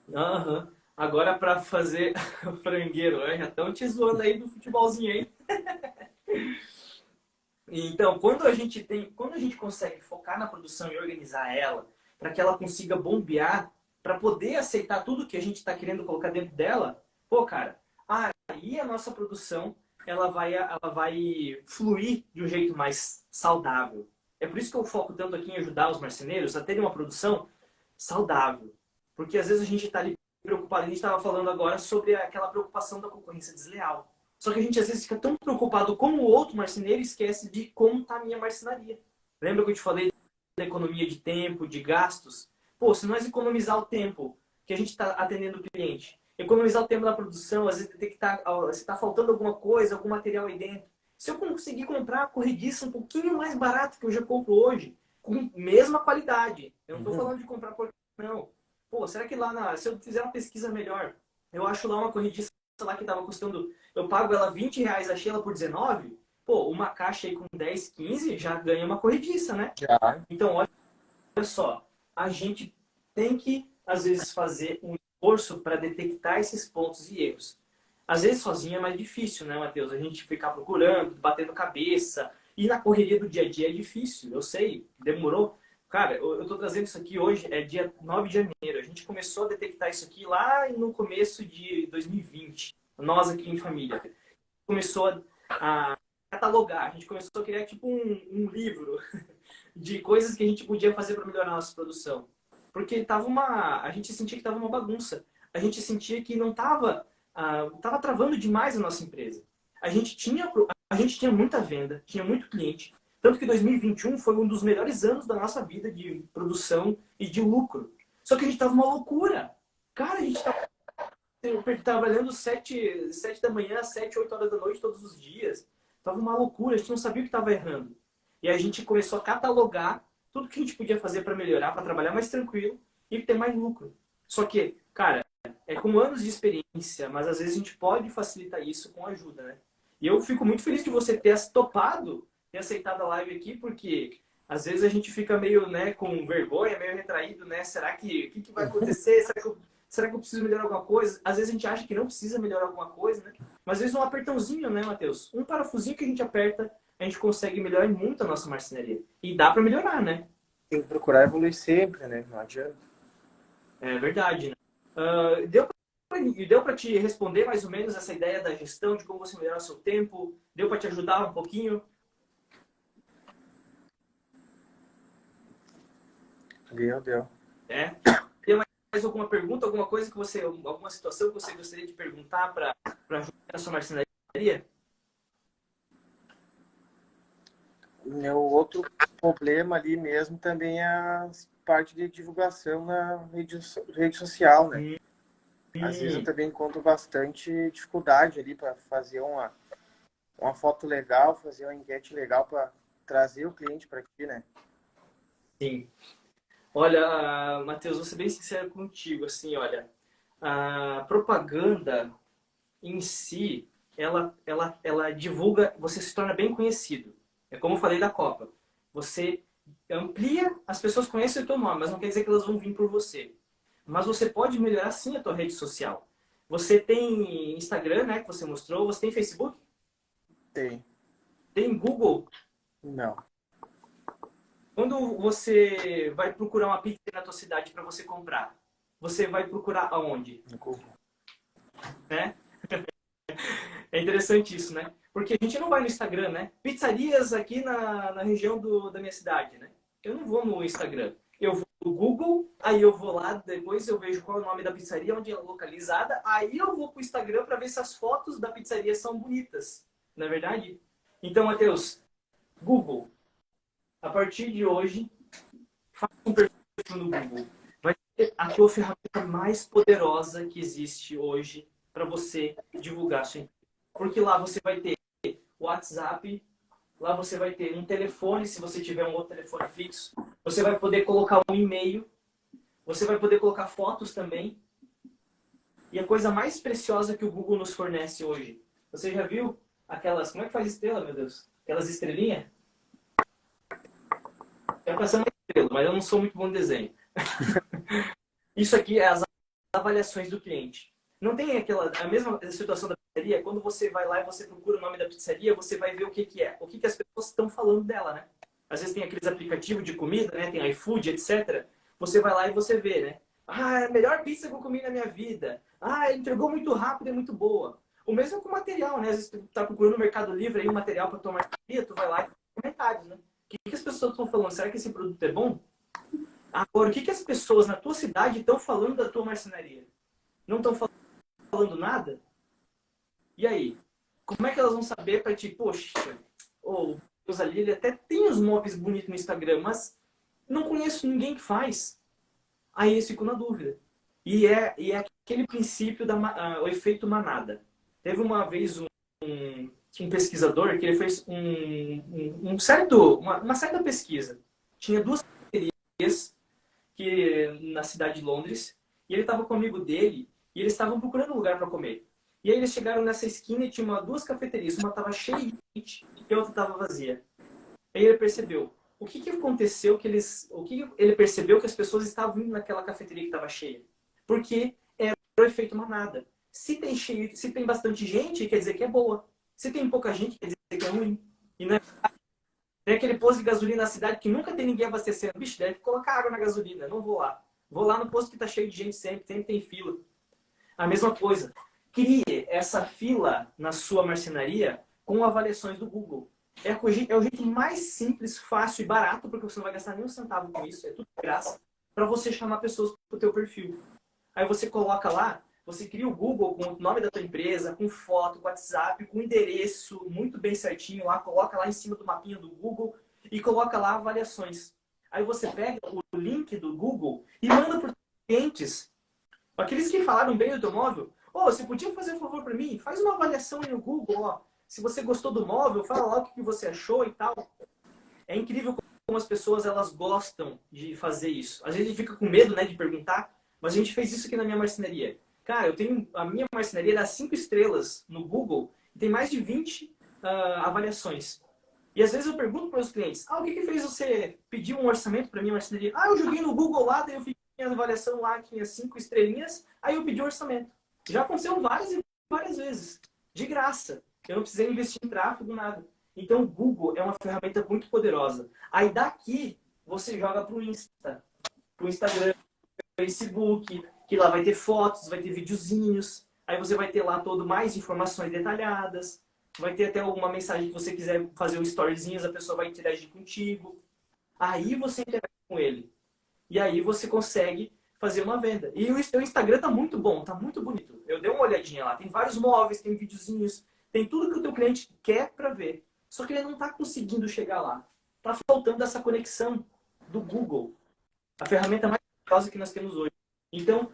[SPEAKER 1] Uhum. Agora para fazer frangueiro, já estão te zoando aí do futebolzinho aí. Então, quando a gente consegue focar na produção e organizar ela, para que ela consiga bombear, para poder aceitar tudo que a gente está querendo colocar dentro dela, pô, cara, aí a nossa produção ela vai fluir de um jeito mais saudável. É por isso que eu foco tanto aqui em ajudar os marceneiros a terem uma produção saudável. Porque às vezes a gente está ali preocupado, a gente estava falando agora sobre aquela preocupação da concorrência desleal. Só que a gente às vezes fica tão preocupado com o outro marceneiro e esquece de como está a minha marcenaria. Lembra que eu te falei da economia de tempo, de gastos? Pô, se nós economizar o tempo que a gente está atendendo o cliente, economizar o tempo da produção, às vezes tem que se está faltando alguma coisa, algum material aí dentro. Se eu conseguir comprar a corrediça um pouquinho mais barato que eu já compro hoje, com mesma qualidade, eu não estou falando de comprar por não. Pô, será que se eu fizer uma pesquisa melhor, eu acho lá uma corrediça lá que estava custando, eu pago ela R$ 20, achei ela por 19, pô, uma caixa aí com 10, 15 já ganha uma corrediça, né?
[SPEAKER 2] Já.
[SPEAKER 1] Então, olha só, a gente tem que, às vezes, fazer um esforço para detectar esses pontos e erros. Às vezes, sozinho é mais difícil, né, Matheus? A gente ficar procurando, batendo cabeça. E na correria do dia a dia é difícil, eu sei, demorou. Cara, eu tô trazendo isso aqui hoje, é dia 9 de janeiro. A gente começou a detectar isso aqui lá no começo de 2020. Nós aqui em família. Começou a catalogar, a gente começou a criar tipo um livro de coisas que a gente podia fazer para melhorar a nossa produção. Porque a gente sentia que estava uma bagunça. A gente sentia que não estava travando demais a nossa empresa. A gente tinha muita venda, tinha muito cliente. Tanto que 2021 foi um dos melhores anos da nossa vida de produção e de lucro. Só que a gente estava uma loucura. Cara, a gente estava trabalhando 7 da manhã, 7, 8 horas da noite todos os dias. Tava uma loucura, a gente não sabia o que estava errando. E a gente começou a catalogar tudo que a gente podia fazer para melhorar, para trabalhar mais tranquilo e ter mais lucro. Só que, cara, é com anos de experiência, mas às vezes a gente pode facilitar isso com ajuda, né? E eu fico muito feliz de você ter topado, ter aceitado a live aqui, porque às vezes a gente fica meio, né, com vergonha, meio retraído, né? Será que, o que vai acontecer? Será que eu preciso melhorar alguma coisa? Às vezes a gente acha que não precisa melhorar alguma coisa, né? Mas às vezes um apertãozinho, né, Matheus? Um parafusinho que a gente aperta, a gente consegue melhorar muito a nossa marcenaria. E dá para melhorar, né?
[SPEAKER 2] Tem que procurar evoluir sempre, né? Não adianta.
[SPEAKER 1] É verdade, né? Deu para te responder mais ou menos essa ideia da gestão, de como você melhorar o seu tempo? Deu para te ajudar um pouquinho?
[SPEAKER 2] Deu.
[SPEAKER 1] É? Tem mais alguma pergunta, alguma situação que você gostaria de perguntar para ajudar a sua marcenaria?
[SPEAKER 2] Meu outro problema ali mesmo também é a parte de divulgação na rede social, né? Às vezes eu também encontro bastante dificuldade ali para fazer uma foto legal, fazer uma enquete legal para trazer o cliente para aqui, né?
[SPEAKER 1] Sim. Olha, Matheus, vou ser bem sincero contigo, assim, olha, a propaganda em si, ela divulga, você se torna bem conhecido. É como eu falei da Copa. Você amplia, as pessoas conhecem o teu nome, mas não quer dizer que elas vão vir por você. Mas você pode melhorar sim a tua rede social. Você tem Instagram, né, que você mostrou, você tem Facebook?
[SPEAKER 2] Tem.
[SPEAKER 1] Tem Google?
[SPEAKER 2] Não.
[SPEAKER 1] Quando você vai procurar uma pizza na tua cidade para você comprar, você vai procurar aonde?
[SPEAKER 2] No Google.
[SPEAKER 1] Né? É interessante isso, né? Porque a gente não vai no Instagram, né? Pizzarias aqui na região da minha cidade, né? Eu não vou no Instagram. Eu vou no Google, aí eu vou lá, depois eu vejo qual é o nome da pizzaria, onde é localizada, aí eu vou pro Instagram para ver se as fotos da pizzaria são bonitas. Não é verdade? Então, Matheus, Google, a partir de hoje, faça um perfil no Google. Vai ser a tua ferramenta mais poderosa que existe hoje para você divulgar sua empresa. Porque lá você vai ter o WhatsApp, lá você vai ter um telefone, se você tiver um outro telefone fixo. Você vai poder colocar um e-mail, você vai poder colocar fotos também. E a coisa mais preciosa que o Google nos fornece hoje. Você já viu aquelas... Como é que faz estrela, meu Deus? Aquelas estrelinhas? É pra ser uma estrela, mas eu não sou muito bom em desenho. Isso aqui é as avaliações do cliente. Não tem a mesma situação da pizzaria? Quando você vai lá e você procura o nome da pizzaria, você vai ver o que que é. O que que as pessoas estão falando dela, né? Às vezes tem aqueles aplicativos de comida, né? Tem iFood, etc. Você vai lá e você vê, né? Ah, é a melhor pizza que eu comi na minha vida. Ah, entregou muito rápido e muito boa. O mesmo com o material, né? Às vezes tu tá procurando no Mercado Livre aí um material para tua marcenaria, tu vai lá e tem comentários, né? O que as pessoas estão falando? Será que esse produto é bom? Agora, o que as pessoas na tua cidade estão falando da tua marcenaria? Não estão falando nada? E aí? Como é que elas vão saber para ti, poxa, o Deus ali, ele até tem os móveis bonitos no Instagram, mas não conheço ninguém que faz. Aí eles ficam na dúvida. E é aquele princípio o efeito manada. Teve uma vez um pesquisador que ele fez uma certa pesquisa. Tinha duas cafeterias na cidade de Londres, e ele estava com um amigo dele, e eles estavam procurando um lugar para comer. E aí eles chegaram nessa esquina e tinha duas cafeterias, uma estava cheia de gente e a outra estava vazia. Aí ele percebeu. O que que aconteceu ele percebeu que as pessoas estavam indo naquela cafeteria que estava cheia? Porque era o efeito manada. Se tem bastante gente, quer dizer que é boa. Se tem pouca gente, quer dizer que é ruim. E não é... Tem aquele posto de gasolina na cidade que nunca tem ninguém abastecendo. Bicho, deve colocar água na gasolina. Não vou lá. Vou lá no posto que está cheio de gente sempre tem fila. A mesma coisa. Crie essa fila na sua marcenaria com avaliações do Google. É o jeito mais simples, fácil e barato, porque você não vai gastar nem um centavo com isso, é tudo de graça, para você chamar pessoas para o teu perfil. Aí você coloca lá, você cria o Google com o nome da tua empresa, com foto, com WhatsApp, com endereço muito bem certinho lá, coloca lá em cima do mapinha do Google e coloca lá avaliações. Aí você pega o link do Google e manda para os clientes, aqueles que falaram bem do teu móvel. Você podia fazer um favor para mim? Faz uma avaliação aí no Google, ó. Se você gostou do móvel, fala lá o que você achou e tal. É incrível como as pessoas elas gostam de fazer isso. Às vezes a gente fica com medo, né, de perguntar, mas a gente fez isso aqui na minha marcenaria. Cara, a minha marcenaria dá 5 estrelas no Google e tem mais de 20 avaliações. E às vezes eu pergunto para os clientes, o que fez você pedir um orçamento para minha marcenaria? Eu joguei no Google lá, daí eu fiz minha avaliação lá, tinha 5 estrelinhas, aí eu pedi um orçamento. Já aconteceu várias e várias vezes, de graça. Eu não precisei investir em tráfego, nada. Então, o Google é uma ferramenta muito poderosa. Aí, daqui, você joga para o Insta, para o Instagram, para o Facebook, que lá vai ter fotos, vai ter videozinhos. Aí você vai ter lá mais informações detalhadas. Vai ter até alguma mensagem que você quiser fazer um storyzinhos, a pessoa vai interagir contigo. Aí você interage com ele. E aí você consegue fazer uma venda. E o Instagram tá muito bom, tá muito bonito. Eu dei uma olhadinha lá. Tem vários móveis, tem videozinhos, tem tudo que o teu cliente quer para ver. Só que ele não está conseguindo chegar lá. Está faltando essa conexão do Google. A ferramenta mais poderosa que nós temos hoje. Então,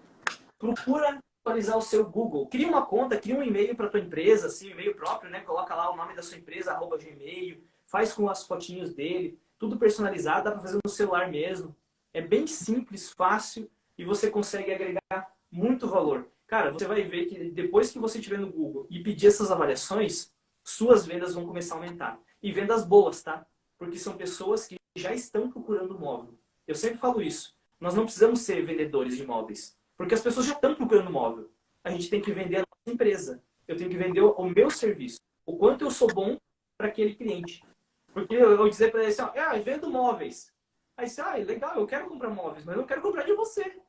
[SPEAKER 1] procura atualizar o seu Google. Cria uma conta, cria um e-mail para tua empresa, assim, um e-mail próprio, né? Coloca lá o nome da sua empresa, @gmail, faz com as fotinhos dele, tudo personalizado, dá para fazer no celular mesmo. É bem simples, fácil e você consegue agregar muito valor. Cara, você vai ver que depois que você estiver no Google e pedir essas avaliações, suas vendas vão começar a aumentar. E vendas boas, tá? Porque são pessoas que já estão procurando móvel. Eu sempre falo isso. Nós não precisamos ser vendedores de imóveis. Porque as pessoas já estão procurando móvel. A gente tem que vender a nossa empresa. Eu tenho que vender o meu serviço. O quanto eu sou bom para aquele cliente. Porque eu vou dizer para ele assim, eu vendo móveis. Aí você, legal, eu quero comprar móveis, mas eu não quero comprar de você.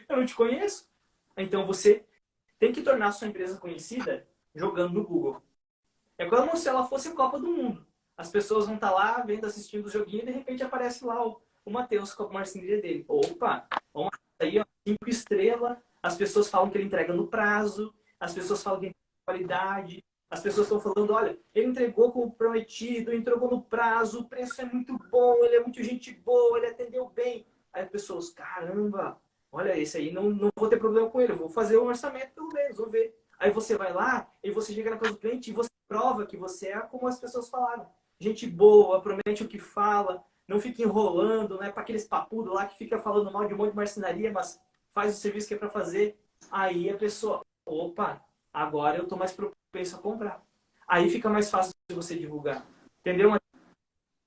[SPEAKER 1] Eu não te conheço. Então você tem que tornar a sua empresa conhecida jogando no Google. É como se ela fosse a Copa do Mundo. As pessoas vão estar lá vendo, assistindo o joguinho e de repente aparece lá o Matheus com a marcenaria dele. Opa, vamos aí, 5 estrelas. As pessoas falam que ele entrega no prazo. As pessoas falam que ele tem qualidade. As pessoas estão falando, olha, ele entregou como prometido, entregou no prazo, o preço é muito bom, ele é muito gente boa, ele atendeu bem. Aí as pessoas, caramba, olha, esse aí não vou ter problema com ele, eu vou fazer um orçamento pelo menos, vou ver. Aí você vai lá e você chega na casa do cliente e você prova que você é como as pessoas falaram. Gente boa, promete o que fala, não fica enrolando, não é para aqueles papudos lá que fica falando mal de um monte de marcenaria, mas faz o serviço que é para fazer. Aí a pessoa, opa, agora eu tô mais propenso a comprar. Aí fica mais fácil de você divulgar. Entendeu?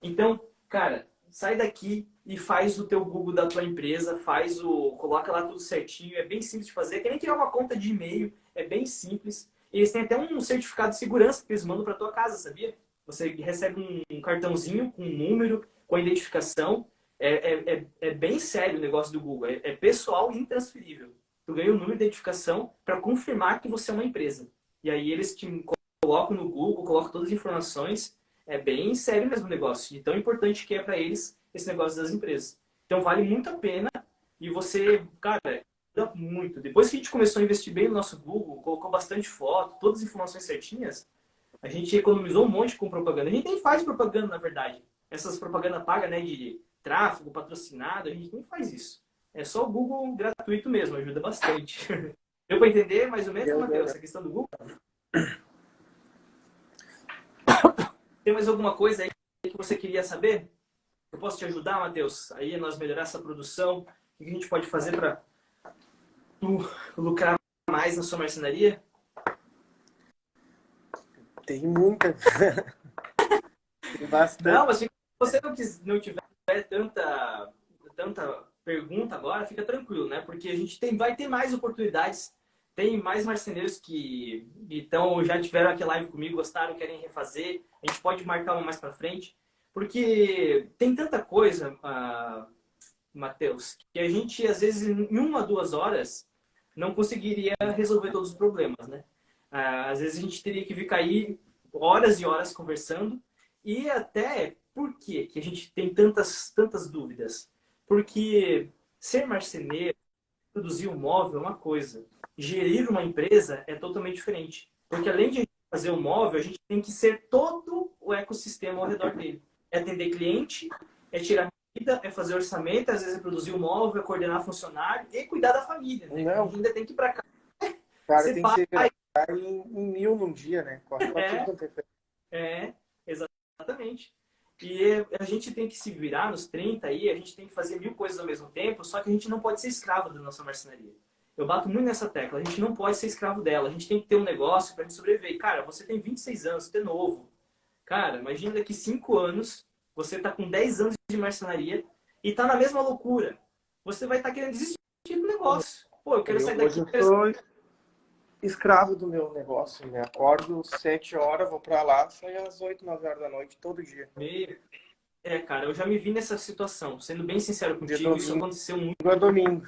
[SPEAKER 1] Então, cara, sai daqui e faz o teu Google da tua empresa, coloca lá tudo certinho, é bem simples de fazer, é que nem criar uma conta de e-mail, é bem simples. E eles têm até um certificado de segurança que eles mandam para tua casa, sabia? Você recebe um cartãozinho com um número, com a identificação. É bem sério o negócio do Google, é pessoal e intransferível. Tu ganha um número de identificação para confirmar que você é uma empresa. E aí eles te colocam no Google, colocam todas as informações. É bem sério mesmo o negócio. E tão importante que é para eles esse negócio das empresas. Então vale muito a pena. E você, cara, ajuda muito. Depois que a gente começou a investir bem no nosso Google, colocou bastante foto, todas as informações certinhas, a gente economizou um monte com propaganda. A gente nem faz propaganda, na verdade. Essas propaganda paga, né, de tráfego, patrocinado, a gente nem faz isso. É só o Google gratuito mesmo, ajuda bastante. Deu para entender mais ou menos, Matheus, essa questão do Google? Tem mais alguma coisa aí que você queria saber? Eu posso te ajudar, Matheus? Aí a nós melhorar essa produção? O que a gente pode fazer para lucrar mais na sua marcenaria?
[SPEAKER 2] Tem muita. Tem bastante.
[SPEAKER 1] Não, mas se você não tiver tanta pergunta agora, fica tranquilo, né? Porque a gente vai ter mais oportunidades. Tem mais marceneiros que então já tiveram aqui live comigo, gostaram, querem refazer. A gente pode marcar uma mais para frente. Porque tem tanta coisa, Matheus, que a gente, às vezes, em 1 a 2 horas, não conseguiria resolver todos os problemas, né? Às vezes a gente teria que ficar aí horas e horas conversando. E até por quê que a gente tem tantas dúvidas? Porque ser marceneiro, produzir um móvel é uma coisa. Gerir uma empresa é totalmente diferente. Porque além de a gente fazer o móvel, a gente tem que ser todo o ecossistema ao redor dele. É atender cliente, é tirar medida, é fazer orçamento, às vezes é produzir o móvel, é coordenar funcionário e cuidar da família, né?
[SPEAKER 2] Não.
[SPEAKER 1] A gente ainda tem que ir para cá.
[SPEAKER 2] Cara, tem que ser em 1000 num dia, né? Corre pra tudo quanto
[SPEAKER 1] exatamente. E a gente tem que se virar nos 30 aí, a gente tem que fazer 1000 coisas ao mesmo tempo, só que a gente não pode ser escravo da nossa marcenaria. Eu bato muito nessa tecla, a gente não pode ser escravo dela, a gente tem que ter um negócio pra gente sobreviver. E, cara, você tem 26 anos, você é novo. Cara, imagina daqui 5 anos, você tá com 10 anos de marcenaria e tá na mesma loucura. Você vai estar querendo desistir do negócio. Pô, eu quero sair daqui.
[SPEAKER 2] Hoje eu sou escravo do meu negócio, né? Acordo 7 horas, vou pra lá, saio às 8, 9 horas da noite, todo dia.
[SPEAKER 1] Cara, eu já me vi nessa situação. Sendo bem sincero contigo, isso aconteceu muito.
[SPEAKER 2] De domingo.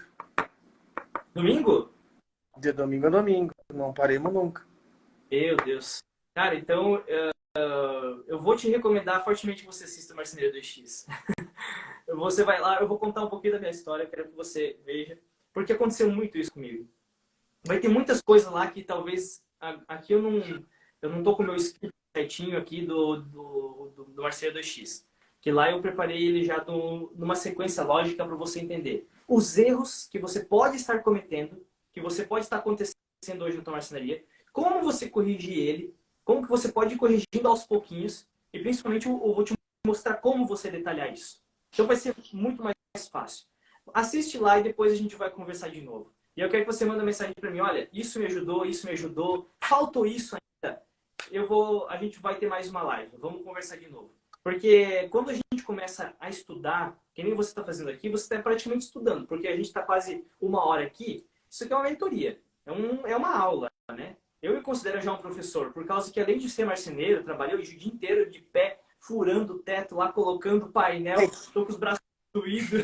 [SPEAKER 1] Domingo?
[SPEAKER 2] De domingo a domingo. Não paremos nunca.
[SPEAKER 1] Meu Deus. Cara, então eu vou te recomendar fortemente que você assista Marceneiro 2X. Você vai lá, eu vou contar um pouquinho da minha história, quero que você veja. Porque aconteceu muito isso comigo. Vai ter muitas coisas lá que talvez... Aqui eu não tô com o meu script certinho aqui do Marceneiro 2X. Que lá eu preparei ele já numa sequência lógica para você entender. Os erros que você pode estar cometendo, que você pode estar acontecendo hoje na tua marcenaria, como você corrigir ele, como que você pode ir corrigindo aos pouquinhos, e principalmente eu vou te mostrar como você detalhar isso. Então vai ser muito mais fácil. Assiste lá e depois a gente vai conversar de novo. E eu quero que você mande uma mensagem para mim, olha, isso me ajudou, faltou isso ainda. A gente vai ter mais uma live, vamos conversar de novo. Porque quando a gente começa a estudar, que nem você está fazendo aqui, você está praticamente estudando, porque a gente está quase 1 hora aqui, isso aqui é uma mentoria, é uma aula, né? Eu me considero já um professor, por causa que além de ser marceneiro, trabalhei o dia inteiro de pé, furando o teto lá, colocando painel, estou com os braços doídos,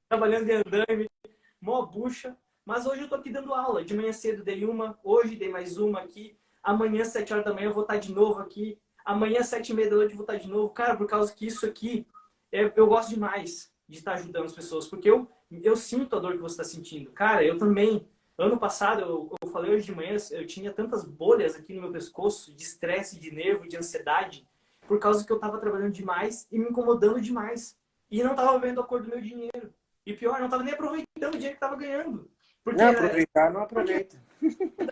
[SPEAKER 1] trabalhando de andaime, mó bucha. Mas hoje eu estou aqui dando aula, de manhã cedo dei uma, hoje dei mais uma aqui, amanhã 7 horas da manhã eu vou estar de novo aqui, amanhã 7h30 da noite eu vou estar de novo. Cara, por causa que isso aqui, eu gosto demais de estar ajudando as pessoas, porque eu sinto a dor que você está sentindo. Cara, eu também. Ano passado, eu falei hoje de manhã, eu tinha tantas bolhas aqui no meu pescoço, de estresse, de nervo, de ansiedade, por causa que eu estava trabalhando demais e me incomodando demais. E não estava vendo a cor do meu dinheiro. E pior, não estava nem aproveitando o dinheiro que estava ganhando. Porque,
[SPEAKER 2] não, aproveitar não aproveita.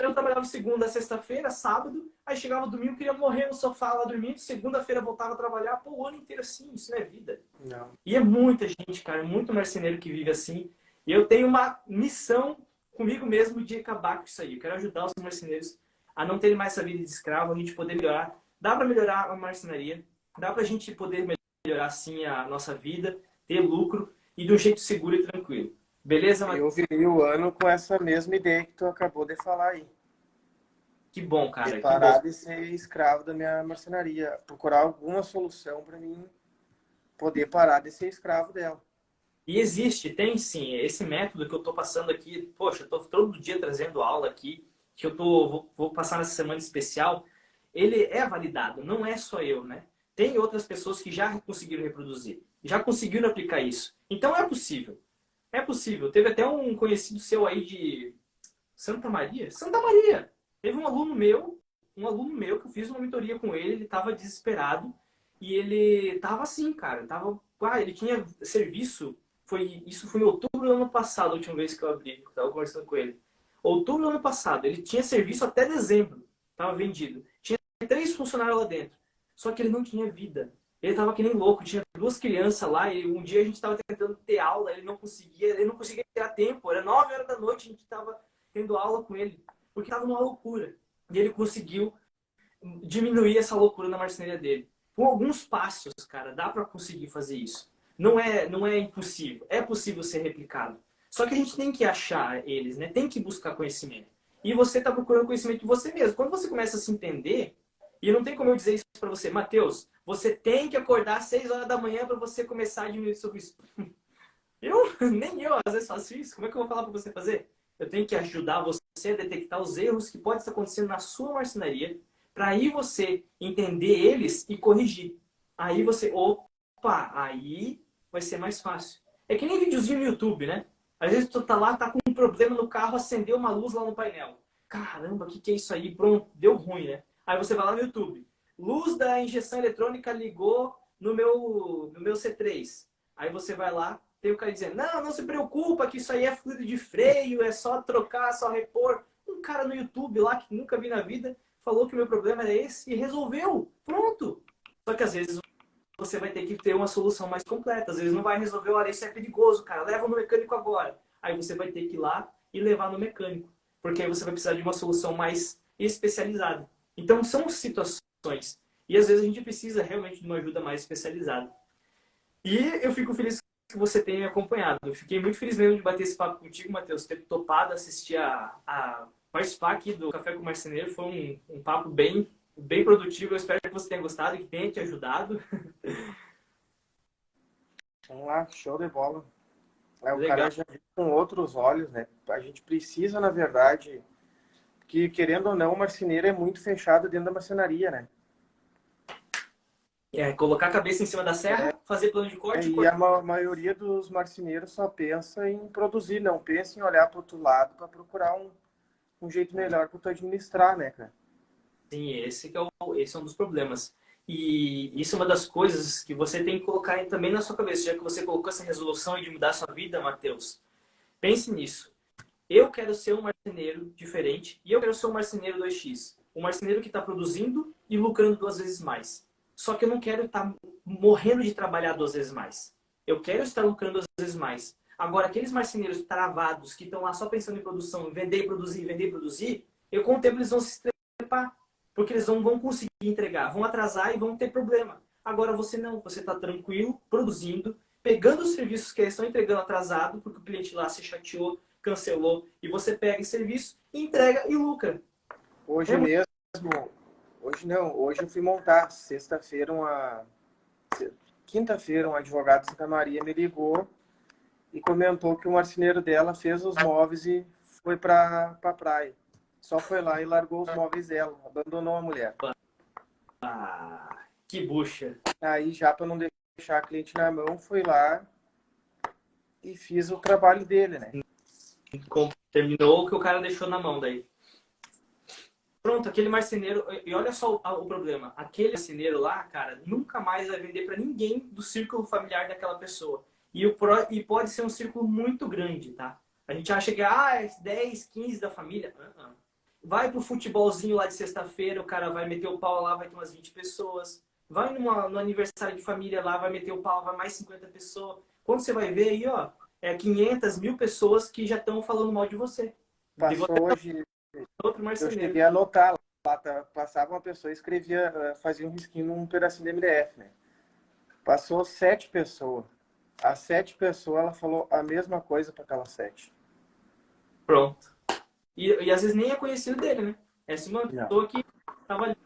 [SPEAKER 1] eu trabalhava segunda a sexta-feira, sábado, aí chegava domingo, queria morrer no sofá lá dormindo, segunda-feira voltava a trabalhar, pô, o ano inteiro assim, isso não é vida.
[SPEAKER 2] Não.
[SPEAKER 1] E é muita gente, cara, é muito marceneiro que vive assim. E eu tenho uma missão comigo mesmo de acabar com isso aí. Eu quero ajudar os marceneiros a não terem mais essa vida de escravo, a gente poder melhorar. Dá para melhorar a marcenaria, dá para a gente poder melhorar, sim, a nossa vida, ter lucro e de um jeito seguro e tranquilo. Beleza,
[SPEAKER 2] Eu
[SPEAKER 1] Matheus?
[SPEAKER 2] virei o ano com essa mesma ideia que tu acabou de falar aí.
[SPEAKER 1] Que bom,
[SPEAKER 2] De
[SPEAKER 1] cara, que bom.
[SPEAKER 2] parar de ser escravo da minha marcenaria. Procurar alguma solução para mim poder parar de ser escravo dela.
[SPEAKER 1] E existe, tem sim, esse método que eu estou passando aqui, poxa, eu estou todo dia trazendo aula aqui, que vou passar nessa semana especial, ele é validado, não é só eu, né? Tem outras pessoas que já conseguiram reproduzir, já conseguiram aplicar isso. Então é possível. É possível. Teve até um conhecido seu aí de Santa Maria. Santa Maria! Teve um aluno meu que eu fiz uma mentoria com ele estava desesperado e ele estava assim, cara. Ele tinha serviço. Isso foi em outubro do ano passado, a última vez que eu abri. Eu estava conversando com ele. Outubro do ano passado. Ele tinha serviço até dezembro. Estava vendido. Tinha 3 funcionários lá dentro. Só que ele não tinha vida. Ele estava que nem louco. Tinha 2 crianças lá. E um dia a gente estava tentando ter aula. Ele não conseguia ter tempo. Era 9 horas da noite. A gente estava tendo aula com ele. Porque estava numa loucura. E ele conseguiu diminuir essa loucura na marcenaria dele. Com alguns passos, cara, dá para conseguir fazer isso. Não é impossível. É possível ser replicado. Só que a gente tem que achar eles, né? Tem que buscar conhecimento. E você está procurando conhecimento de você mesmo. Quando você começa a se entender, e não tem como eu dizer isso para você, Matheus, você tem que acordar às 6 horas da manhã para você começar a diminuir sobre isso. Nem eu às vezes faço isso. Como é que eu vou falar para você fazer? Eu tenho que ajudar você a detectar os erros que podem estar acontecendo na sua marcenaria, para aí você entender eles e corrigir. Aí você, opa, aí vai ser mais fácil. É que nem videozinho no YouTube, né? Às vezes tu tá lá, tá com um problema no carro, acendeu uma luz lá no painel. Caramba, o que é isso aí? Pronto, deu ruim, né? Aí você vai lá no YouTube. Luz da injeção eletrônica ligou no meu C3. Aí você vai lá, tem o cara dizendo, não se preocupa que isso aí é fluido de freio, é só trocar, só repor. Um cara no YouTube lá que nunca vi na vida falou que o meu problema era esse e resolveu. Pronto. Só que às vezes você vai ter que ter uma solução mais completa. Às vezes não vai resolver, olha, isso é perigoso, cara, leva no mecânico agora. Aí você vai ter que ir lá e levar no mecânico. Porque aí você vai precisar de uma solução mais especializada. Então são situações. E às vezes a gente precisa realmente de uma ajuda mais especializada. E eu fico feliz que você tenha me acompanhado. Eu fiquei muito feliz mesmo de bater esse papo contigo, Matheus, ter topado assistir a participar aqui do Café com o Marceneiro. Foi um papo bem produtivo. Eu espero que você tenha gostado e que tenha te ajudado.
[SPEAKER 2] Vamos lá, show de bola. O
[SPEAKER 1] Legal.
[SPEAKER 2] cara já viu com outros olhos, né? A gente precisa, na verdade, que querendo ou não, o marceneiro é muito fechado dentro da marcenaria, né?
[SPEAKER 1] Colocar a cabeça em cima da serra, fazer plano de corte e
[SPEAKER 2] E
[SPEAKER 1] cortar.
[SPEAKER 2] a maioria dos marceneiros só pensa em produzir, não pensa em olhar para o outro lado para procurar um jeito melhor para tu administrar, né, cara?
[SPEAKER 1] Sim, esse é um dos problemas. E isso é uma das coisas que você tem que colocar também na sua cabeça, já que você colocou essa resolução de mudar a sua vida, Matheus. Pense nisso. Eu quero ser um marceneiro diferente e eu quero ser um marceneiro 2x. Um marceneiro que está produzindo e lucrando 2 vezes mais. Só que eu não quero estar morrendo de trabalhar 2 vezes mais. Eu quero estar lucrando 2 vezes mais. Agora, aqueles marceneiros travados que estão lá só pensando em produção, vender e produzir, vender e produzir, eu com o tempo eles vão se estrepar. Porque eles não vão conseguir entregar, vão atrasar e vão ter problema. Agora você não, você está tranquilo, produzindo, pegando os serviços que eles estão entregando atrasado, porque o cliente lá se chateou, cancelou, e você pega esse serviço, entrega e lucra.
[SPEAKER 2] Hoje mesmo, hoje não, hoje eu fui montar, quinta-feira, um advogado de Santa Maria me ligou e comentou que o marceneiro dela fez os móveis e foi para a praia. Só foi lá e largou os móveis dela, abandonou a mulher.
[SPEAKER 1] Ah, que bucha.
[SPEAKER 2] Aí, já para não deixar a cliente na mão, fui lá e fiz o trabalho dele, né?
[SPEAKER 1] Terminou o que o cara deixou na mão daí. Pronto, aquele marceneiro, e olha só o problema, aquele marceneiro lá, cara, nunca mais vai vender para ninguém do círculo familiar daquela pessoa. E pode ser um círculo muito grande, tá? A gente acha que é 10, 15 da família. Vai pro futebolzinho lá de sexta-feira, o cara vai meter o pau lá, vai ter umas 20 pessoas. Vai no aniversário de família lá, vai meter o pau, vai mais 50 pessoas. Quando você vai ver aí, ó, 500, 1000 pessoas que já estão falando mal de você. De você
[SPEAKER 2] Passou hoje,
[SPEAKER 1] outro
[SPEAKER 2] eu
[SPEAKER 1] marceneiro.
[SPEAKER 2] cheguei a anotar lá, passava uma pessoa e escrevia, fazia um risquinho num pedacinho de MDF, né? Passou 7 pessoas. As 7 pessoas, ela falou a mesma coisa para aquelas 7.
[SPEAKER 1] Pronto. E às vezes nem é conhecido dele, né? Essa uma pessoa que tava ali.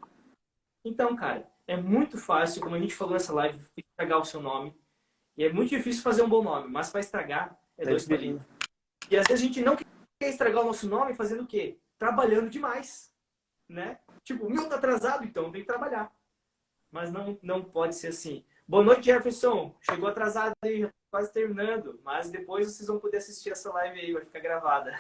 [SPEAKER 1] Então, cara, é muito fácil, como a gente falou nessa live, estragar o seu nome. E é muito difícil fazer um bom nome, mas para estragar é 2 palinhos. E às vezes a gente não quer estragar o nosso nome fazendo o quê? Trabalhando demais, né? Tipo, o meu tá atrasado, então tem que trabalhar. Mas não pode ser assim. Boa noite, Jefferson. Chegou atrasado aí, já tá quase terminando. Mas depois vocês vão poder assistir essa live aí, vai ficar gravada.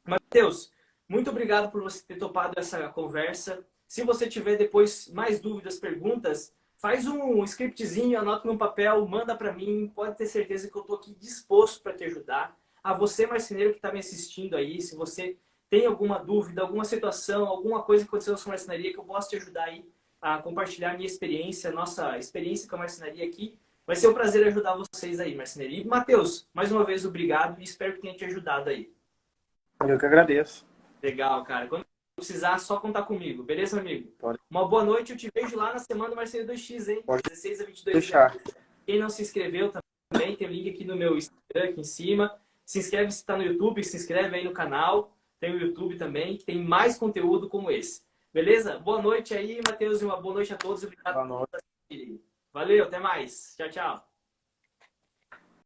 [SPEAKER 1] Matheus, muito obrigado por você ter topado essa conversa. Se você tiver depois mais dúvidas, perguntas, faz um scriptzinho, anota no papel, manda para mim. Pode ter certeza que eu estou aqui disposto para te ajudar. A você, marceneiro que está me assistindo aí, se você tem alguma dúvida, alguma situação, alguma coisa que aconteceu na sua marcenaria que eu posso te ajudar aí a compartilhar a minha experiência, nossa experiência com a marcenaria aqui, vai ser um prazer ajudar vocês aí, marcenaria. E, Matheus, mais uma vez, obrigado e espero que tenha te ajudado aí.
[SPEAKER 2] Eu que agradeço.
[SPEAKER 1] Legal, cara. Quando precisar, só contar comigo. Beleza, amigo?
[SPEAKER 2] Pode.
[SPEAKER 1] Uma boa noite. Eu te vejo lá na semana do Marceneiro 2X, hein?
[SPEAKER 2] Pode
[SPEAKER 1] 16 a 22
[SPEAKER 2] deixar.
[SPEAKER 1] de abril. Quem não se inscreveu também, tem o link aqui no meu Instagram, aqui em cima. Se inscreve se está no YouTube, se inscreve aí no canal. Tem o YouTube também, que tem mais conteúdo como esse. Beleza? Boa noite aí, Matheus, e uma boa noite a todos. Obrigado por assistirem. Valeu, até mais. Tchau, tchau.